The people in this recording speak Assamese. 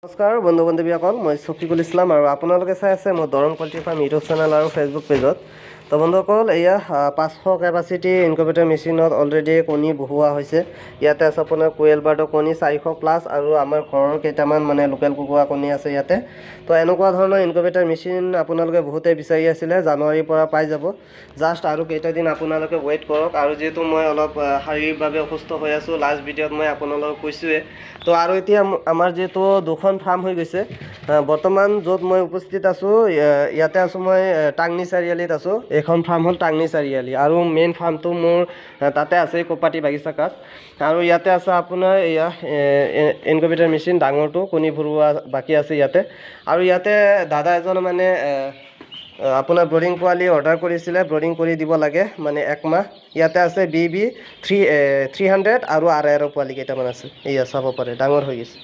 নমস্কাৰ বন্ধু বান্ধৱীসকল, মই শফিকুল ইছলাম আৰু আপোনালোকে চাই আছে মোৰ Darrang poultry farm YouTube channel আৰু ফেচবুক পেজত। তো বন্ধুসকল, এয়া 500 কেপাচিটি ইনকুবেটৰ মেচিনত অলৰেডি কণী বহোৱা হৈছে। ইয়াতে আছে আপোনাৰ কোয়েল বাৰ্ডৰ কণী 400 প্লাছ আৰু আমাৰ ঘৰৰ কেইটামান লোকেল কুকুৰা কণী আছে ইয়াতে। তো এনেকুৱা ধৰণৰ ইনকুবেটৰ মেচিন আপোনালোকে বহুতে বিচাৰি আছিলে, জানুৱাৰীৰ পৰা পাই যাব। জাষ্ট আৰু কেইটাদিন আপোনালোকে ৱেইট কৰক। আৰু যিহেতু মই অলপ শাৰীৰিকভাৱে অসুস্থ হৈ আছোঁ, লাষ্ট ভিডিঅ'ত মই আপোনালোকক কৈছোঁৱে। তো আৰু এতিয়া আমাৰ যিহেতু দুখন ফাৰ্ম হৈ গৈছে, বৰ্তমান য'ত মই উপস্থিত আছোঁ ইয়াতে আছোঁ মই টাংনি চাৰিআলিত আছোঁ। এইখন ফাৰ্ম হ'ল টাংনি চাৰিআলি আৰু মেইন ফাৰ্মটো মোৰ তাতে আছে কোপাটি বাগিচা কাঠ। আৰু ইয়াতে আছে আপোনাৰ এয়া ইনকুবেটৰ মেচিন ডাঙৰটো, কণী ভৰোৱা বাকী আছে ইয়াতে। আৰু ইয়াতে দাদা এজনে আপোনাৰ ব্ৰডিং পোৱালি অৰ্ডাৰ কৰিছিলে, ব্ৰডিং কৰি দিব লাগে 1 মাহ। ইয়াতে আছে BB 300 আৰু RR পোৱালি কেইটামান আছে। এয়া চাব পাৰে, ডাঙৰ হৈ গৈছে।